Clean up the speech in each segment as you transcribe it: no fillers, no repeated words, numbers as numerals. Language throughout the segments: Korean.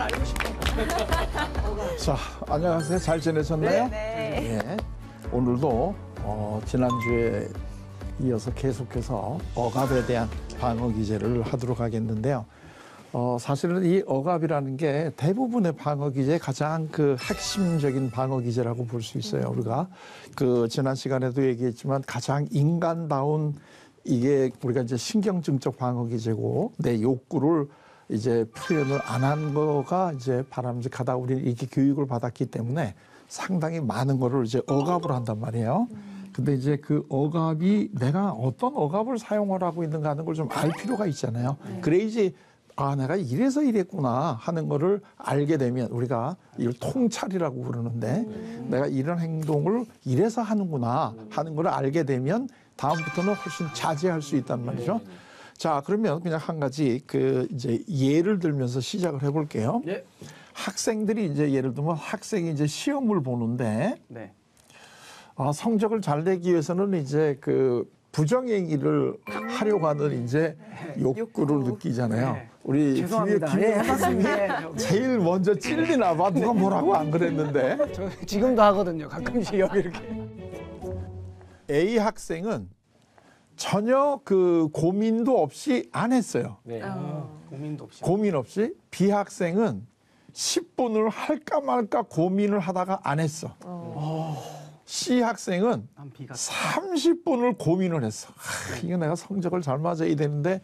알고 싶어요. 자, 안녕하세요. 잘 지내셨나요? 네. 예. 오늘도 지난주에 이어서 계속해서 억압에 대한 방어 기제를 하도록 하겠는데요. 사실은 이 억압이라는 게 대부분의 방어 기제의 가장 그 핵심적인 방어 기제라고 볼 수 있어요. 우리가 그 지난 시간에도 얘기했지만 가장 인간다운 이게 우리가 이제 신경증적 방어 기제고 내 욕구를 이제 표현을 안 한 거가 이제 바람직하다. 우리는 이렇게 교육을 받았기 때문에 상당히 많은 거를 이제 억압을 한단 말이에요. 근데 이제 그 억압이 내가 어떤 억압을 사용을 하고 있는가 하는 걸 좀 알 필요가 있잖아요. 그래야지 아, 내가 이래서 이랬구나 하는 거를 알게 되면 우리가 이걸 통찰이라고 부르는데 내가 이런 행동을 이래서 하는구나 하는 걸 알게 되면 다음부터는 훨씬 자제할 수 있단 말이죠. 자, 그러면 그냥 한 가지 그 이제 예를 들면서 시작을 해볼게요. 네. 학생들이 이제 예를 들면 학생이 이제 시험을 보는데 네. 성적을 잘 내기 위해서는 이제 그 부정행위를 하려고 하는 이제 욕구를 느끼잖아요. 네. 우리 죄송합니다. 예, 해봤습니다. 제일 먼저 찔리나 봐. 누가 뭐라고 안 그랬는데. 저 지금도 하거든요. 가끔씩 여기 이렇게. A 학생은 전혀 그 고민도 없이 안 했어요. 네. 고민도 없이. 고민 없이. B 학생은 10분을 할까 말까 고민을 하다가 안 했어. C 학생은 난 B가 30분을 고민을 했어. 이거 내가 성적을 잘 맞아야 되는데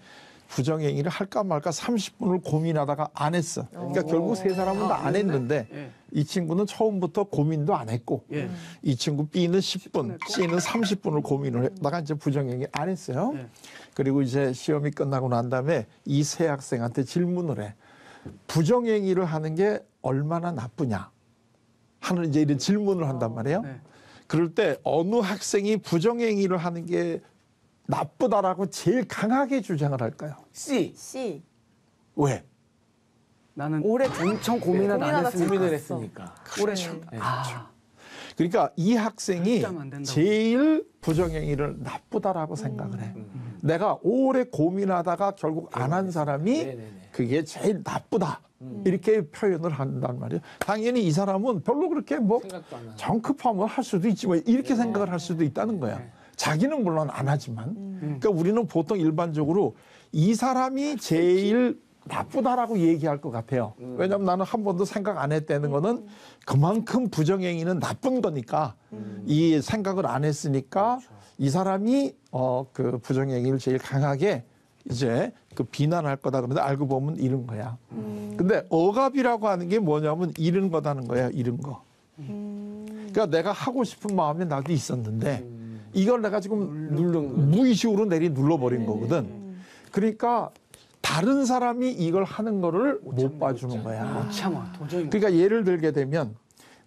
부정행위를 할까 말까 30분을 고민하다가 안 했어. 그러니까 결국 세 사람은 다 안 했는데 예. 이 친구는 처음부터 고민도 안 했고 예. 이 친구 B는 10분, C는 30분을 고민을 했다가 이제 부정행위 안 했어요. 예. 그리고 이제 시험이 끝나고 난 다음에 이 세 학생한테 질문을 해. 부정행위를 하는 게 얼마나 나쁘냐 하는 이제 이런 질문을 한단 말이에요. 네. 그럴 때 어느 학생이 부정행위를 하는 게 나쁘다라고 제일 강하게 주장을 할까요? C. C. 왜? 나는 오래 엄청 고민하다 안 고민하다 했으니까. 고민을 했으니까. 그렇죠. 아. 그러니까 이 학생이 진짜 안 된다고. 제일 부정행위를 나쁘다라고 생각을 해. 내가 오래 고민하다가 결국 안 한 사람이 네네네. 그게 제일 나쁘다. 이렇게 표현을 한단 말이에요. 당연히 이 사람은 별로 그렇게 뭐 생각도 안 하고. 정급하면 할 수도 있지만 이렇게 생각을 할 수도 있다는 거야. 자기는 물론 안 하지만. 그러니까 우리는 보통 일반적으로 이 사람이 제일 나쁘다라고 얘기할 것 같아요. 왜냐하면 나는 한 번도 생각 안 했다는 거는 그만큼 부정행위는 나쁜 거니까 이 생각을 안 했으니까 이 사람이 그 부정행위를 제일 강하게 이제 그 비난할 거다. 그런데 알고 보면 잃은 거야. 근데 억압이라고 하는 게 뭐냐면 잃은 거다는 거야. 잃은 거. 그러니까 내가 하고 싶은 마음이 나도 있었는데 이걸 내가 지금 무의식으로 눌러버린 거거든. 그러니까 다른 사람이 이걸 하는 거를 못 봐주는 거야. 못 참아. 도저히 못. 그러니까 예를 들게 되면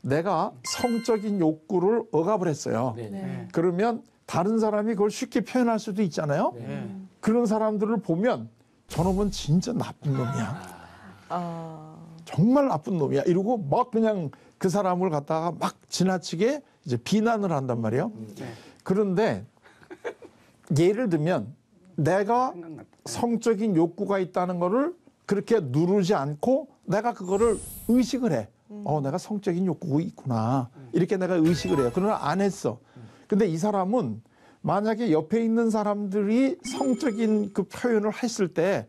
내가 성적인 욕구를 억압을 했어요. 네. 그러면 다른 사람이 그걸 쉽게 표현할 수도 있잖아요. 네. 그런 사람들을 보면 저놈은 진짜 나쁜 놈이야. 정말 나쁜 놈이야. 이러고 막 그냥 그 사람을 갖다가 막 지나치게 이제 비난을 한단 말이에요. 그런데 예를 들면 내가 생각났다. 성적인 욕구가 있다는 거를 그렇게 누르지 않고 내가 그거를 의식을 해. 내가 성적인 욕구가 있구나. 이렇게 내가 의식을 해요. 그러나 안 했어. 근데 이 사람은 만약에 옆에 있는 사람들이 성적인 그 표현을 했을 때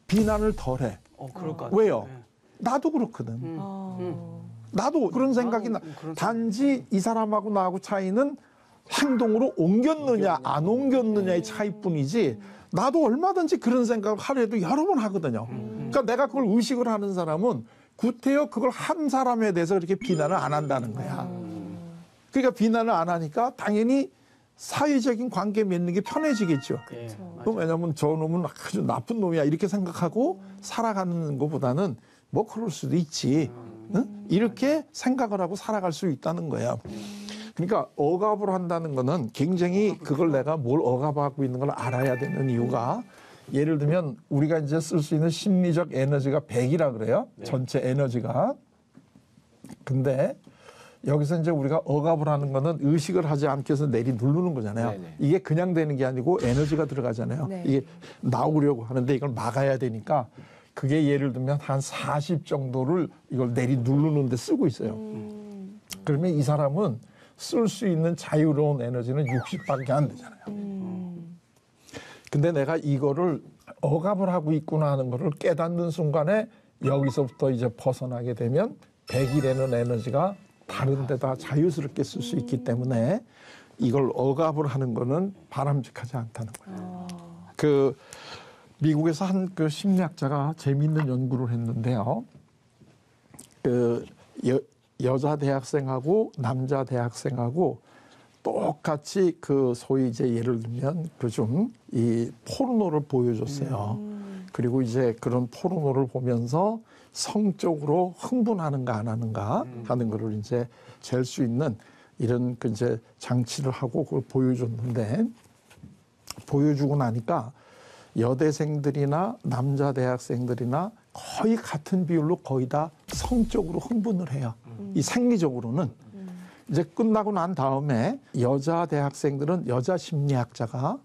비난을 덜 해. 그럴 것 같아요. 왜요? 네. 나도 그렇거든. 나도 그런 생각이 나. 단지 이 사람하고 나하고 차이는 행동으로 옮겼느냐 안 옮겼느냐의 차이뿐이지 나도 얼마든지 그런 생각을 하루에도 여러 번 하거든요. 그러니까 내가 그걸 의식을 하는 사람은 구태여 그걸 한 사람에 대해서 그렇게 비난을 안 한다는 거야. 그러니까 비난을 안 하니까 당연히 사회적인 관계 맺는 게 편해지겠죠. 네. 왜냐하면 저 놈은 아주 나쁜 놈이야 이렇게 생각하고 살아가는 것보다는 뭐 그럴 수도 있지. 응? 이렇게 생각을 하고 살아갈 수 있다는 거야. 그러니까 억압을 한다는 거는 굉장히 그걸 내가 뭘 억압하고 있는 걸 알아야 되는 이유가 예를 들면 우리가 이제 쓸 수 있는 심리적 에너지가 100이라 그래요. 전체 에너지가. 근데 여기서 이제 우리가 억압을 하는 거는 의식을 하지 않기 위해서 내리 누르는 거잖아요. 네네. 이게 그냥 되는 게 아니고 에너지가 들어가잖아요. 네. 이게 나오려고 하는데 이걸 막아야 되니까 그게 예를 들면 한 40 정도를 이걸 내리 누르는 데 쓰고 있어요. 그러면 이 사람은 쓸 수 있는 자유로운 에너지는 60밖에 안 되잖아요. 근데 내가 이거를 억압을 하고 있구나 하는 거를 깨닫는 순간에 여기서부터 이제 벗어나게 되면 100이라는 에너지가 다른 데다 자유스럽게 쓸 수 있기 때문에 이걸 억압을 하는 거는 바람직하지 않다는 거예요. 그 미국에서 한 그 심리학자가 재미있는 연구를 했는데요. 그 여자 대학생하고 남자 대학생하고 똑같이 그 소위 이제 예를 들면 그 좀 이 포르노를 보여줬어요. 그리고 이제 그런 포르노를 보면서 성적으로 흥분하는가 안 하는가 하는 거를 이제 잴 수 있는 이런 그 이제 장치를 하고 그걸 보여줬는데 보여주고 나니까 여대생들이나 남자 대학생들이나 거의 같은 비율로 거의 다 성적으로 흥분을 해요. 이 생리적으로는. 이제 끝나고 난 다음에 여자 대학생들은 여자 심리학자가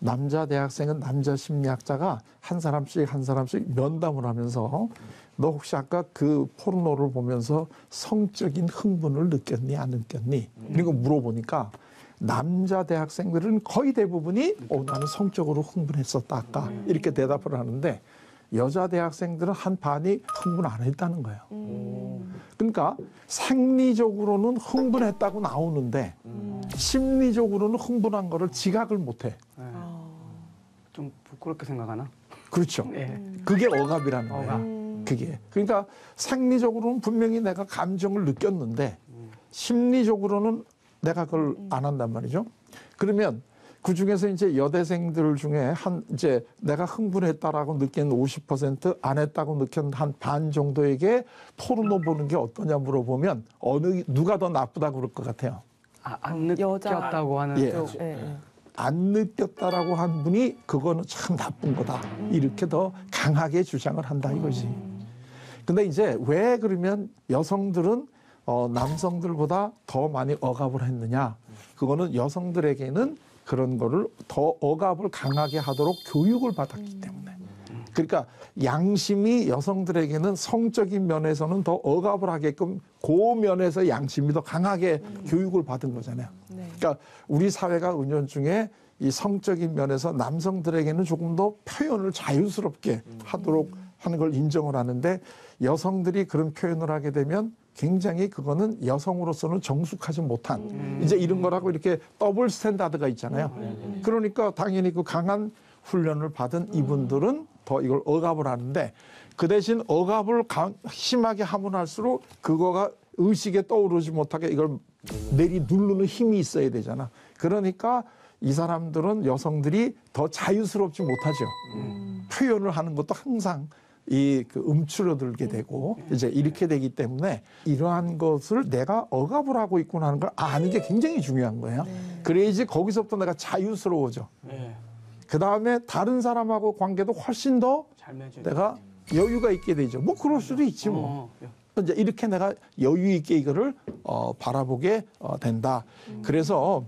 남자 대학생은 남자 심리학자가 한 사람씩 면담을 하면서 너 혹시 아까 그 포르노를 보면서 성적인 흥분을 느꼈니 안 느꼈니? 이런 거 물어보니까 남자 대학생들은 거의 대부분이 나는 성적으로 흥분했었다 아까 이렇게 대답을 하는데 여자 대학생들은 한 반이 흥분 안 했다는 거예요. 그러니까 생리적으로는 흥분했다고 나오는데 심리적으로는 흥분한 거를 지각을 못해. 좀 부끄럽게 생각하나? 그렇죠. 예. 그게 억압이라는 억압. 거예요. 그게. 그러니까 생리적으로는 분명히 내가 감정을 느꼈는데 심리적으로는 내가 그걸 안 한단 말이죠. 그러면 그 중에서 이제 여대생들 중에 이제 내가 흥분했다라고 느낀 50%, 안 했다고 느낀 한 반 정도에게 포르노 보는 게 어떠냐 물어보면 누가 더 나쁘다고 그럴 것 같아요. 안 느꼈다고 하는 예. 쪽. 안 느꼈다라고 한 분이 그거는 참 나쁜 거다. 이렇게 더 강하게 주장을 한다 이거지. 근데 이제 왜 그러면 여성들은 남성들보다 더 많이 억압을 했느냐? 그거는 여성들에게는 그런 거를 더 억압을 강하게 하도록 교육을 받았기 때문에. 그러니까 양심이 여성들에게는 성적인 면에서는 더 억압을 하게끔 그 면에서 양심이 더 강하게 교육을 받은 거잖아요. 그러니까 우리 사회가 은연중에 이 성적인 면에서 남성들에게는 조금 더 표현을 자유스럽게 하도록 하는 걸 인정을 하는데 여성들이 그런 표현을 하게 되면 굉장히 그거는 여성으로서는 정숙하지 못한 이제 이런 거라고 이렇게 더블 스탠다드가 있잖아요. 그러니까 당연히 그 강한 훈련을 받은 이분들은 더 이걸 억압을 하는데 그 대신 억압을 심하게 하면 할수록 그거가 의식에 떠오르지 못하게 이걸 내리 누르는 힘이 있어야 되잖아. 그러니까 이 사람들은 여성들이 더 자유스럽지 못하죠. 표현을 하는 것도 항상 그 움츠러들게 되고 이제 이렇게 되기 때문에 이러한 것을 내가 억압을 하고 있구나 하는 걸 아는 게 굉장히 중요한 거예요. 그래야지 거기서부터 내가 자유스러워져. 그 다음에 다른 사람하고 관계도 훨씬 더 내가 여유가 있게 되죠. 뭐 그럴 수도 있지 뭐. 이제 이렇게 내가 여유 있게 이거를 바라보게 된다. 그래서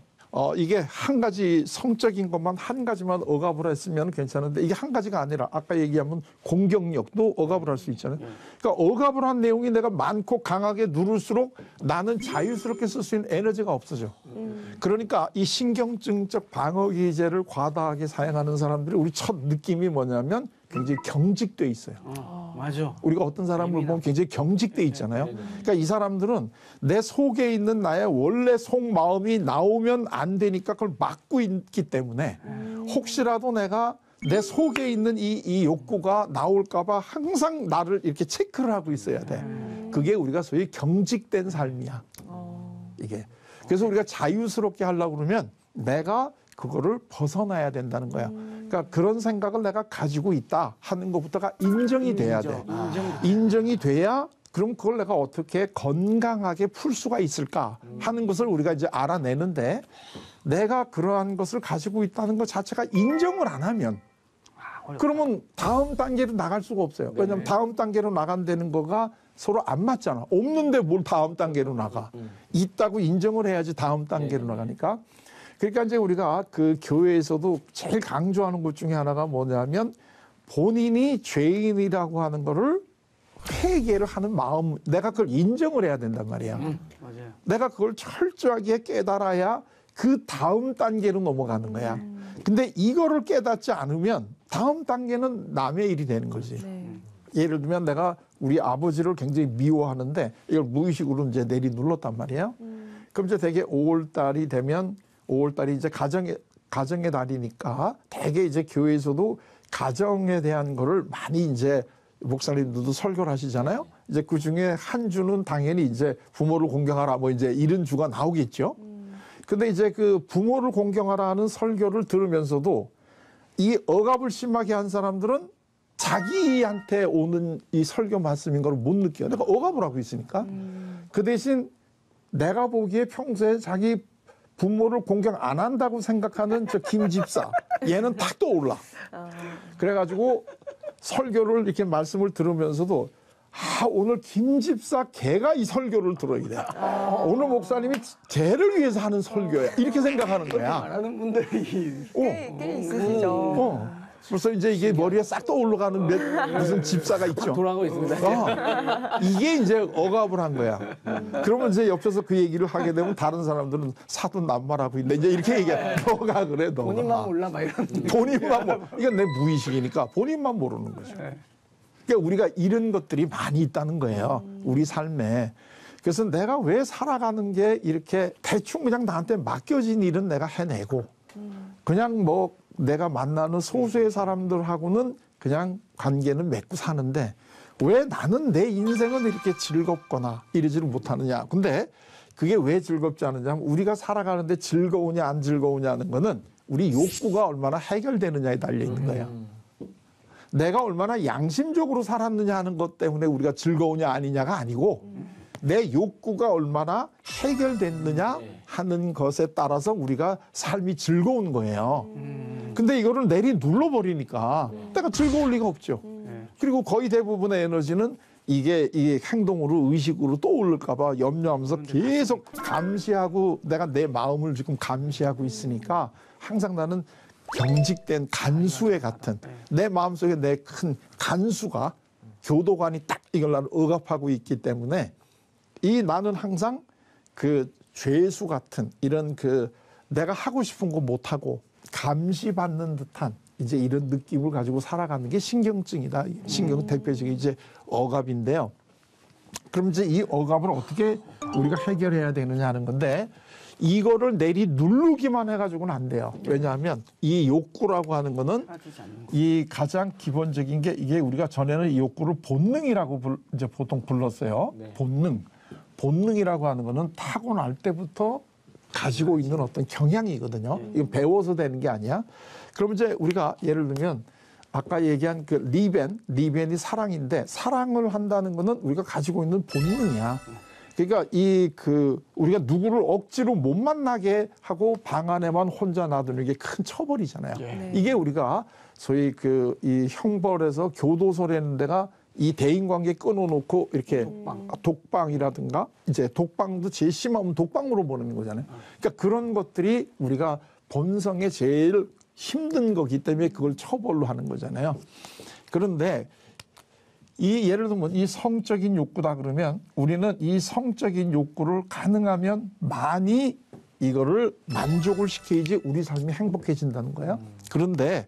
이게 한 가지 성적인 것만 한 가지만 억압을 했으면 괜찮은데 이게 한 가지가 아니라 아까 얘기하면 공격력도 억압을 할 수 있잖아요. 그러니까 억압을 한 내용이 내가 많고 강하게 누를수록 나는 자유스럽게 쓸 수 있는 에너지가 없어져. 그러니까 이 신경증적 방어 기제를 과다하게 사용하는 사람들이 우리 첫 느낌이 뭐냐면 굉장히 경직돼 있어요. 맞아. 우리가 어떤 사람을 보면 굉장히 경직돼 있잖아요. 그러니까 이 사람들은 내 속에 있는 나의 원래 속마음이 나오면 안 되니까 그걸 막고 있기 때문에 혹시라도 내가 내 속에 있는 이 욕구가 나올까봐 항상 나를 이렇게 체크를 하고 있어야 돼. 그게 우리가 소위 경직된 삶이야. 이게. 그래서 우리가 자유스럽게 하려고 그러면 내가 그거를 벗어나야 된다는 거야. 그러니까 그런 생각을 내가 가지고 있다 하는 것부터가 인정이 돼야 돼. 인정이 돼야 그럼 그걸 내가 어떻게 건강하게 풀 수가 있을까 하는 것을 우리가 이제 알아내는데 내가 그러한 것을 가지고 있다는 것 자체가 인정을 안 하면 그러면 다음 단계로 나갈 수가 없어요. 왜냐하면 다음 단계로 나간다는 거가 서로 안 맞잖아. 없는데 뭘 다음 단계로 나가. 있다고 인정을 해야지 다음 단계로 나가니까. 그러니까 이제 우리가 그 교회에서도 제일 강조하는 것 중에 하나가 뭐냐면 본인이 죄인이라고 하는 거를 회개를 하는 마음, 내가 그걸 인정을 해야 된단 말이야. 맞아요. 내가 그걸 철저하게 깨달아야 그 다음 단계로 넘어가는 거야. 근데 이거를 깨닫지 않으면 다음 단계는 남의 일이 되는 거지. 네. 예를 들면 내가 우리 아버지를 굉장히 미워하는데 이걸 무의식으로 이제 내리눌렀단 말이에요. 그럼 이제 되게 5월 달이 되면 5월 달이 이제 가정의 달이니까 되게 이제 교회에서도 가정에 대한 거를 많이 이제 목사님들도 설교를 하시잖아요. 이제 그 중에 한 주는 당연히 이제 부모를 공경하라 뭐 이제 이런 주가 나오겠죠. 근데 이제 그 부모를 공경하라는 설교를 들으면서도 이 억압을 심하게 한 사람들은 자기한테 오는 이 설교 말씀인 걸 못 느껴요. 내가 억압을 하고 있으니까. 그 대신 내가 보기에 평소에 자기 부모를 공경 안 한다고 생각하는 저 김 집사, 얘는 탁 떠올라. 그래가지고 설교를 이렇게 말씀을 들으면서도 오늘 김 집사 걔가 이 설교를 들어야 돼. 오늘 목사님이 걔를 위해서 하는 설교야. 이렇게 생각하는 거야. 말하는 분들이 꽤 있으시죠. 벌써 이제 이게 머리에 싹 떠올라가는 무슨 집사가 있죠. 돌아가고 있습니다. 이게 이제 억압을 한 거야. 그러면 이제 옆에서 그 얘기를 하게 되면 다른 사람들은 사돈 남말하고 있는데 이제 이렇게 얘기해. 너가 그래, 너가. 본인만 몰라 막 이런. 본인만 이건 내 무의식이니까 본인만 모르는 거죠. 그러니까 우리가 이런 것들이 많이 있다는 거예요. 우리 삶에. 그래서 내가 왜 살아가는 게 이렇게 대충 그냥 나한테 맡겨진 일은 내가 해내고 그냥 뭐 내가 만나는 소수의 사람들하고는 그냥 관계는 맺고 사는데 왜 나는 내 인생은 이렇게 즐겁거나 이러지를 못하느냐. 근데 그게 왜 즐겁지 않느냐 하면 우리가 살아가는데 즐거우냐 안 즐거우냐는 거는 우리 욕구가 얼마나 해결되느냐에 달려 있는 거예요. 내가 얼마나 양심적으로 살았느냐 하는 것 때문에 우리가 즐거우냐 아니냐가 아니고 내 욕구가 얼마나 해결됐느냐 하는 것에 따라서 우리가 삶이 즐거운 거예요. 근데 이거를 눌러버리니까 내가 즐거울 리가 없죠. 그리고 거의 대부분의 에너지는 이게 행동으로 의식으로 떠오를까 봐 염려하면서 계속 감시하고 내가 내 마음을 지금 감시하고 있으니까 항상 나는 경직된 간수의 같은 내 마음속에 내 큰 간수가 교도관이 딱 이걸 나를 억압하고 있기 때문에 나는 항상 그 죄수 같은 이런 그 내가 하고 싶은 거 못하고 감시받는 듯한 이제 이런 느낌을 가지고 살아가는 게 신경증이다. 대표적인 이제 억압인데요. 그럼 이제 이 억압을 어떻게 우리가 해결해야 되느냐 하는 건데 이거를 누르기만 해가지고는 안 돼요. 왜냐하면 이 욕구라고 하는 거는 이 가장 기본적인 게 이게 우리가 전에는 이 욕구를 본능이라고 이제 보통 불렀어요. 네. 본능이라고 하는 거는 타고날 때부터 가지고 있는 어떤 경향이거든요. 이건 배워서 되는 게 아니야. 그럼 이제 우리가 예를 들면 아까 얘기한 그 리벤이 사랑인데 사랑을 한다는 거는 우리가 가지고 있는 본능이야. 그러니까 우리가 누구를 억지로 못 만나게 하고 방 안에만 혼자 놔두는 게 큰 처벌이잖아요. 네. 이게 우리가 소위 이 형벌에서 교도소라는 데가 이 대인관계 끊어놓고 이렇게 독방이라든가 이제 독방도 제일 심하면 독방으로 보내는 거잖아요. 그러니까 그런 것들이 우리가 본성에 제일 힘든 거기 때문에 그걸 처벌로 하는 거잖아요. 그런데 예를 들면 이 성적인 욕구다 그러면 우리는 이 성적인 욕구를 가능하면 많이 이거를 만족을 시켜야지 우리 삶이 행복해진다는 거예요. 그런데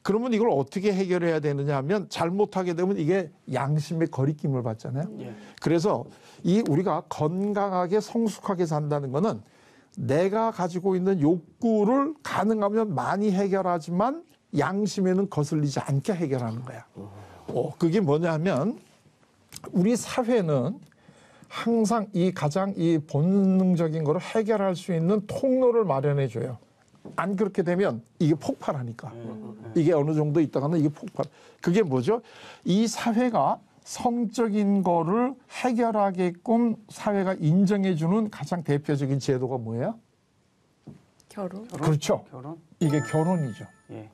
그러면 이걸 어떻게 해결해야 되느냐 하면 잘못하게 되면 이게 양심의 거리낌을 받잖아요. 그래서 우리가 건강하게 성숙하게 산다는 거는 내가 가지고 있는 욕구를 가능하면 많이 해결하지만 양심에는 거슬리지 않게 해결하는 거야. 그게 뭐냐면 우리 사회는 항상 가장 본능적인 거를 해결할 수 있는 통로를 마련해 줘요. 안 그렇게 되면 이게 폭발하니까. 이게 어느 정도 있다가는 이게 폭발. 그게 뭐죠? 이 사회가 성적인 거를 해결하게끔 사회가 인정해 주는 가장 대표적인 제도가 뭐예요? 결혼? 그렇죠. 결혼? 이게 결혼이죠. 예.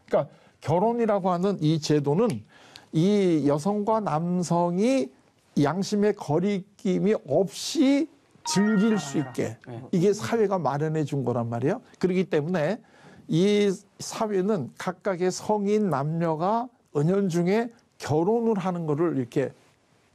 그러니까 결혼이라고 하는 이 제도는 이 여성과 남성이 양심의 거리낌이 없이 즐길 수 있게 이게 사회가 마련해 준 거란 말이에요. 그렇기 때문에 이 사회는 각각의 성인 남녀가 은연중에 결혼을 하는 거를 이렇게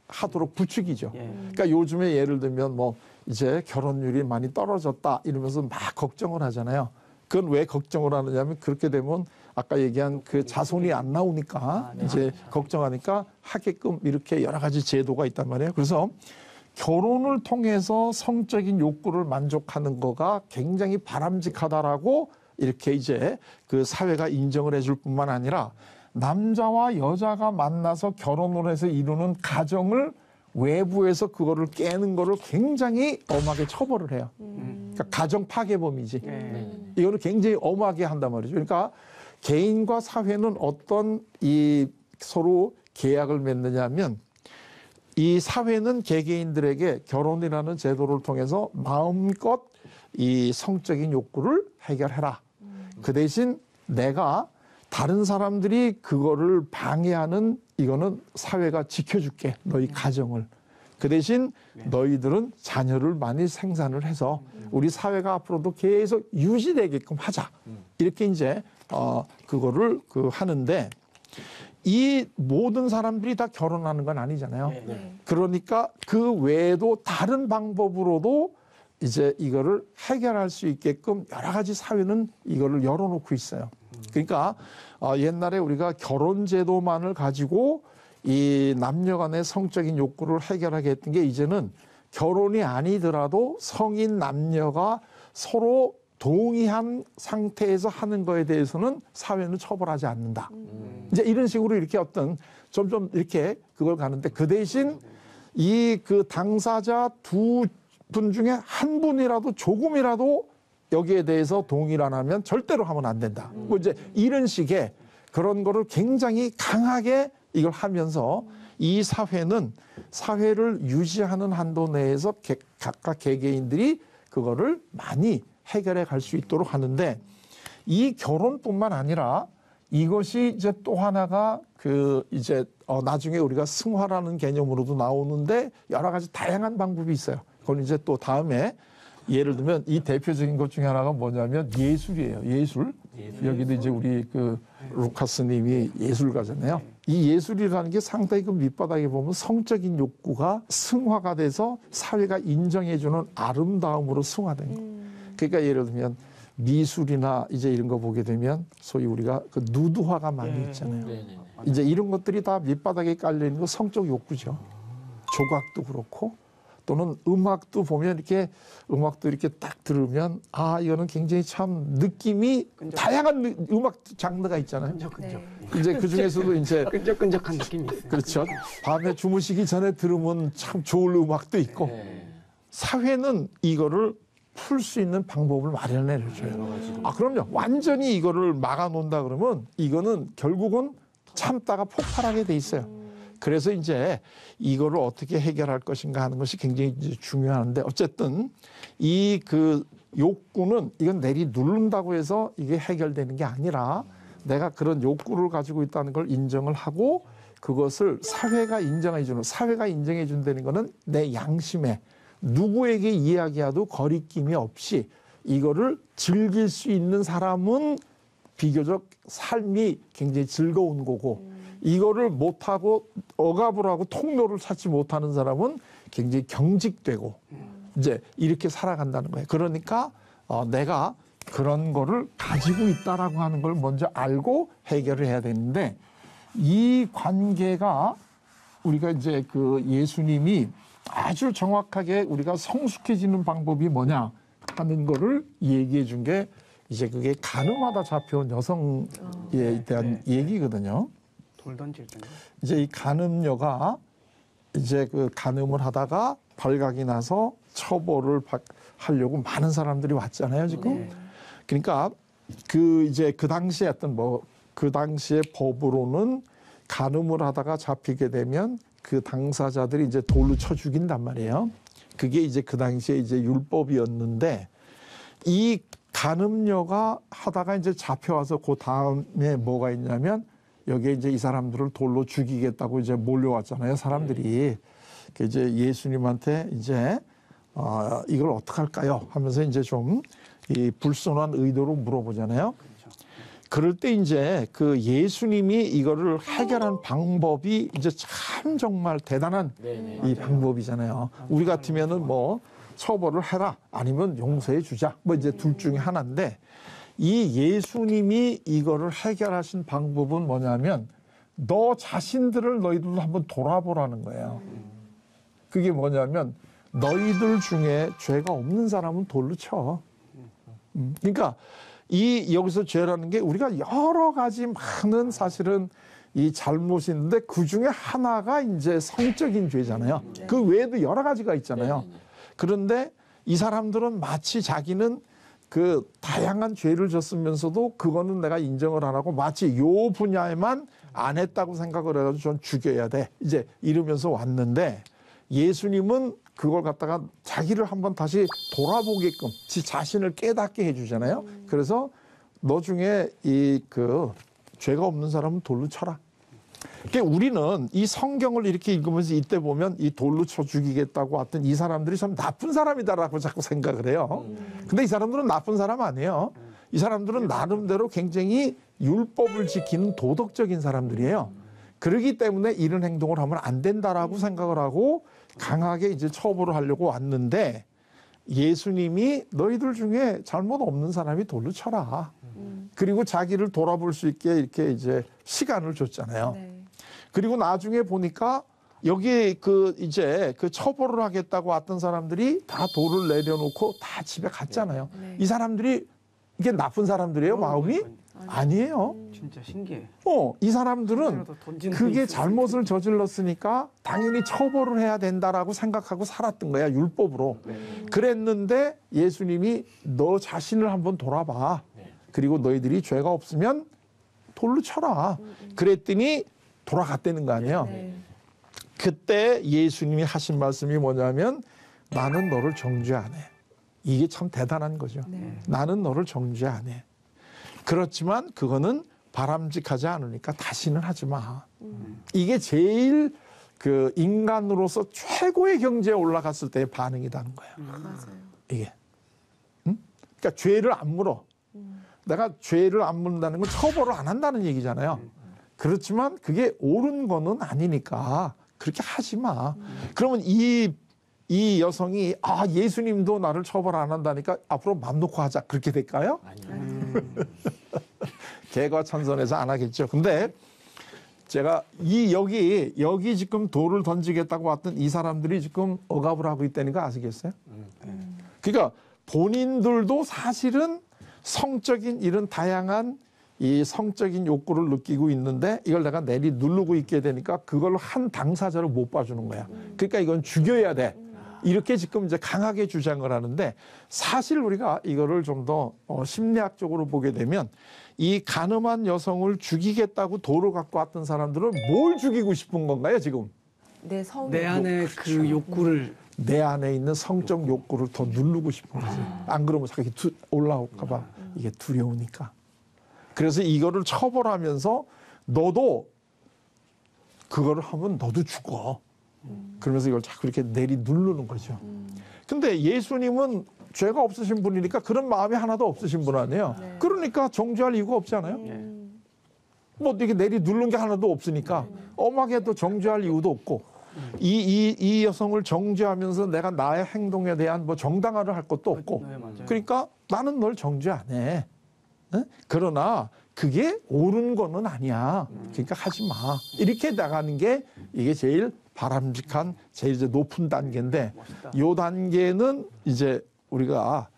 하도록 부추기죠. 그러니까 요즘에 예를 들면 뭐 이제 결혼율이 많이 떨어졌다 이러면서 막 걱정을 하잖아요. 그건 왜 걱정을 하느냐면 그렇게 되면 아까 얘기한 그 자손이 안 나오니까 이제 걱정하니까 하게끔 이렇게 여러 가지 제도가 있단 말이에요. 그래서 결혼을 통해서 성적인 욕구를 만족하는 거가 굉장히 바람직하다라고 이렇게 이제 그 사회가 인정을 해줄 뿐만 아니라 남자와 여자가 만나서 결혼을 해서 이루는 가정을 외부에서 그거를 깨는 거를 굉장히 엄하게 처벌을 해요. 그러니까 가정 파괴범이지. 이거는 굉장히 엄하게 한단 말이죠. 그러니까 개인과 사회는 어떤 이 서로 계약을 맺느냐 하면 이 사회는 개개인들에게 결혼이라는 제도를 통해서 마음껏 이 성적인 욕구를 해결해라. 그 대신 내가 다른 사람들이 그거를 방해하는 이거는 사회가 지켜줄게. 너희 가정을. 그 대신 너희들은 자녀를 많이 생산을 해서 우리 사회가 앞으로도 계속 유지되게끔 하자. 이렇게 이제 그거를 하는데 이 모든 사람들이 다 결혼하는 건 아니잖아요. 그러니까 그 외에도 다른 방법으로도 이제 이거를 해결할 수 있게끔 여러 가지 사회는 이거를 열어놓고 있어요. 그러니까 옛날에 우리가 결혼 제도만을 가지고 이 남녀 간의 성적인 욕구를 해결하게 했던 게 이제는 결혼이 아니더라도 성인 남녀가 서로 동의한 상태에서 하는 거에 대해서는 사회는 처벌하지 않는다. 이제 이런 식으로 이렇게 어떤 점점 이렇게 그걸 가는데 그 대신 이 그 당사자 두 분 중에 한 분이라도 조금이라도 여기에 대해서 동의를 안 하면 절대로 하면 안 된다. 뭐 이제 이런 식의 그런 거를 굉장히 강하게 이걸 하면서 이 사회는 사회를 유지하는 한도 내에서 각각 개개인들이 그거를 많이 해결해 갈 수 있도록 하는데 이 결혼뿐만 아니라 이것이 이제 또 하나가 그 이제 나중에 우리가 승화라는 개념으로도 나오는데 여러 가지 다양한 방법이 있어요. 그건 이제 또 다음에 예를 들면 이 대표적인 것 중에 하나가 뭐냐면 예술이에요. 예술. 여기도 이제 우리 그 루카스님이 예술가잖아요. 이 예술이라는 게 상당히 그 밑바닥에 보면 성적인 욕구가 승화가 돼서 사회가 인정해주는 아름다움으로 승화된 거. 그러니까 예를 들면 미술이나 이제 이런 거 보게 되면 소위 우리가 그 누드화가 많이 있잖아요. 이제 이런 것들이 다 밑바닥에 깔려 있는 거 성적 욕구죠. 조각도 그렇고 또는 음악도 보면 이렇게 음악도 이렇게 딱 들으면 아 이거는 굉장히 참 느낌이 다양한 음악 장르가 있잖아요. 이제 그 중에서도 이제 끈적끈적한 느낌이 있어요. 그렇죠. 밤에 주무시기 전에 들으면 참 좋을 음악도 있고 사회는 이거를 풀 수 있는 방법을 마련해 줘요. 아 그럼요. 완전히 이거를 막아 놓는다 그러면 이거는 결국은 참다가 폭발하게 돼 있어요. 그래서 이제 이거를 어떻게 해결할 것인가 하는 것이 굉장히 이제 중요한데 어쨌든 이 그 욕구는 이건 내리 누른다고 해서 이게 해결되는 게 아니라 내가 그런 욕구를 가지고 있다는 걸 인정을 하고 그것을 사회가 인정해 주는 사회가 인정해 준다는 거는 내 양심에 누구에게 이야기해도 거리낌이 없이 이거를 즐길 수 있는 사람은 비교적 삶이 굉장히 즐거운 거고 이거를 못하고 억압을 하고 통로를 찾지 못하는 사람은 굉장히 경직되고 이제 이렇게 살아간다는 거예요. 그러니까 내가 그런 거를 가지고 있다라고 하는 걸 먼저 알고 해결을 해야 되는데 이 관계가 우리가 이제 그 예수님이 아주 정확하게 우리가 성숙해지는 방법이 뭐냐 하는 거를 얘기해 준 게 이제 그게 간음하다 잡혀온 여성에 대한 얘기거든요. 돌 던질 때. 이제 이 간음녀가 이제 그 간음을 하다가 발각이 나서 처벌을 하려고 많은 사람들이 왔잖아요, 지금. 그러니까 그 이제 그 당시에 어떤 그 당시의 법으로는 간음을 하다가 잡히게 되면 그 당사자들이 이제 돌로 쳐 죽인단 말이에요. 그게 이제 그 당시에 이제 율법이었는데 이 간음녀가 하다가 이제 잡혀와서 그 다음에 뭐가 있냐면 여기에 이제 이 사람들을 돌로 죽이겠다고 이제 몰려왔잖아요, 사람들이. 그 이제 예수님한테 이제 이걸 어떡할까요? 하면서 이제 좀 이 불순한 의도로 물어보잖아요. 그럴 때 이제 그 예수님이 이거를 해결한 방법이 이제 참 정말 대단한 이 방법이잖아요. 우리 같으면은 뭐 처벌을 해라 아니면 용서해 주자 뭐 이제 둘 중에 하나인데 이 예수님이 이거를 해결하신 방법은 뭐냐면 너 자신들을 너희들도 한번 돌아보라는 거예요. 그게 뭐냐면 너희들 중에 죄가 없는 사람은 돌로 쳐. 그러니까 이 여기서 죄라는 게 우리가 여러 가지 많은 사실은 이 잘못이 있는데 그 중에 하나가 이제 성적인 죄잖아요. 그 외에도 여러 가지가 있잖아요. 그런데 이 사람들은 마치 자기는 그 다양한 죄를 졌으면서도 그거는 내가 인정을 안 하고 마치 요 분야에만 안 했다고 생각을 해가지고 전 죽여야 돼. 이제 이러면서 왔는데 예수님은 그걸 갖다가 자기를 한번 다시 돌아보게끔 지 자신을 깨닫게 해주잖아요. 그래서 너 중에 이 그 죄가 없는 사람은 돌로 쳐라. 그러니까 우리는 이 성경을 이렇게 읽으면서 이때 보면 이 돌로 쳐 죽이겠다고 왔던 이 사람들이 참 나쁜 사람이다라고 자꾸 생각을 해요. 근데 이 사람들은 나쁜 사람 아니에요. 이 사람들은 나름대로 굉장히 율법을 지키는 도덕적인 사람들이에요. 그렇기 때문에 이런 행동을 하면 안 된다라고 생각을 하고 강하게 이제 처벌을 하려고 왔는데 예수님이 너희들 중에 잘못 없는 사람이 돌로 쳐라. 그리고 자기를 돌아볼 수 있게 이렇게 이제 시간을 줬잖아요. 네. 그리고 나중에 보니까 여기 그 이제 그 처벌을 하겠다고 왔던 사람들이 다 돌을 내려놓고 다 집에 갔잖아요. 네. 이 사람들이 이게 나쁜 사람들이에요, 마음이? 아니에요. 진짜 신기해. 이 사람들은 그게 잘못을 저질렀으니까 당연히 처벌을 해야 된다라고 생각하고 살았던 거야, 율법으로. 그랬는데 예수님이 너 자신을 한번 돌아봐. 그리고 너희들이 죄가 없으면 돌로 쳐라. 그랬더니 돌아갔다는 거 아니에요. 네. 그때 예수님이 하신 말씀이 뭐냐면 나는 너를 정죄 안 해. 이게 참 대단한 거죠. 네. 나는 너를 정죄 안 해. 그렇지만 그거는 바람직하지 않으니까 다시는 하지 마. 이게 제일 그 인간으로서 최고의 경지에 올라갔을 때의 반응이라는 거야. 맞아요. 이게. 응? 그러니까 죄를 안 물어. 내가 죄를 안 묻는다는 건 처벌을 안 한다는 얘기잖아요. 그렇지만 그게 옳은 거는 아니니까 그렇게 하지 마. 그러면 이 여성이 예수님도 나를 처벌 안 한다니까 앞으로 맘 놓고 하자 그렇게 될까요? 개과천선해서 안 하겠죠. 근데 제가 여기 지금 돌을 던지겠다고 왔던 이 사람들이 지금 억압을 하고 있다는 거 아시겠어요? 그러니까 본인들도 사실은 성적인 이런 다양한 이 성적인 욕구를 느끼고 있는데 이걸 내가 내리 누르고 있게 되니까 그걸 한 당사자를 못 봐주는 거야. 그러니까 이건 죽여야 돼. 이렇게 지금 이제 강하게 주장을 하는데 사실 우리가 이거를 좀 더 심리학적으로 보게 되면 이 간음한 여성을 죽이겠다고 돌을 갖고 왔던 사람들은 뭘 죽이고 싶은 건가요, 지금? 내 성. 내 안에 그 욕구를 내 안에 있는 성적 욕구를 더 누르고 싶은 거지. 안 그러면 자기 올라올까 봐 이게 두려우니까. 그래서 이거를 처벌하면서 너도 그거를 하면 너도 죽어. 그러면서 이걸 자꾸 이렇게 내리 누르는 거죠. 근데 예수님은 죄가 없으신 분이니까 그런 마음이 하나도 없으신 분 아니에요. 네. 그러니까 정죄할 이유가 없잖아요. 뭐 이렇게 내리 누른 게 하나도 없으니까 엄하게 또 정죄할 이유도 없고 이 여성을 정죄하면서 내가 나의 행동에 대한 뭐 정당화를 할 것도 없고 네, 맞아요. 그러니까 나는 널 정죄 안 해. 응? 그러나 그게 옳은 거는 아니야. 그러니까 하지 마. 이렇게 나가는 게 이게 제일 바람직한 제일 이제 높은 단계인데 이 단계는 이제 우리가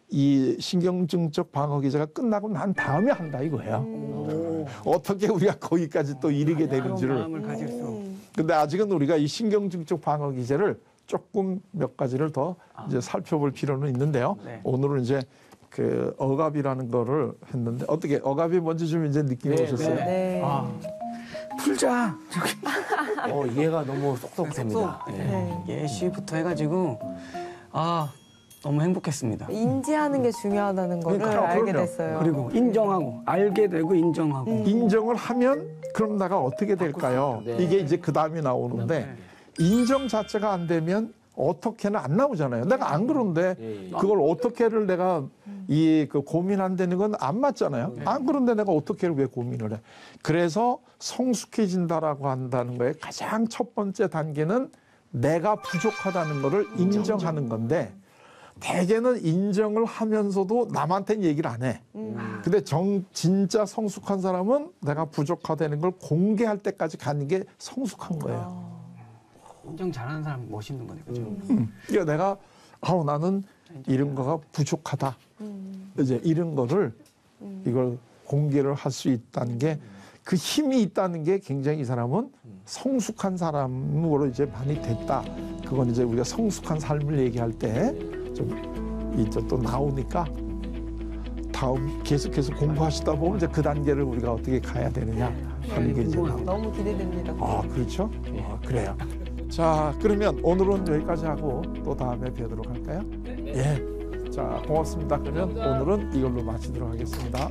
이 신경증적 방어 기제가 끝나고 난 다음에 한다 이거예요. 어떻게 우리가 거기까지 또 이르게 그런 되는지를. 마음을 가질 수. 근데 아직은 우리가 이 신경증적 방어 기제를 조금 몇 가지를 더 이제 살펴볼 필요는 있는데요. 네. 오늘은 이제 그 억압이라는 거를 했는데 어떻게 억압이 뭔지 좀 이제 느낌이 오셨어요? 네. 풀자. 이해가 너무 쏙쏙 됩니다. 예. 네. 예시부터 해가지고 너무 행복했습니다. 인지하는 게 중요하다는 거를 그러니까, 알게 그럼요. 됐어요. 그리고 인정하고 알게 되고 인정하고. 인정을 하면 그럼 내가 어떻게 될까요? 네. 이게 이제 그 다음에 나오는데 인정 자체가 안 되면 어떻게는 안 나오잖아요. 내가 안 그런데 예. 그걸 어떻게를 내가 그 고민한다는 건 안 맞잖아요. 안 그런데 내가 어떻게를 왜 고민을 해? 그래서 성숙해진다라고 한다는 거에 가장 첫 번째 단계는 내가 부족하다는 거를 인정하는 건데 대개는 인정을 하면서도 남한테는 얘기를 안 해. 근데 진짜 성숙한 사람은 내가 부족하다는 걸 공개할 때까지 가는 게 성숙한 거예요. 인정 잘하는 사람 멋있는 거네, 그죠? 그러니까 내가 나는 이런 거가 부족하다. 이제 이런 거를 이걸 공개를 할 수 있다는 게 그 힘이 있다는 게 굉장히 이 사람은 성숙한 사람으로 이제 많이 됐다. 그건 이제 우리가 성숙한 삶을 얘기할 때 좀 이제 또 나오니까 다음 계속해서 공부하시다 보면 이제 그 단계를 우리가 어떻게 가야 되느냐 하는 게 이제 나옵니다. 너무 기대됩니다. 그렇죠? 그래요. 자, 그러면 오늘은 여기까지 하고 또 다음에 뵈도록 할까요? 예. 자, 고맙습니다. 그러면 오늘은 이걸로 마치도록 하겠습니다.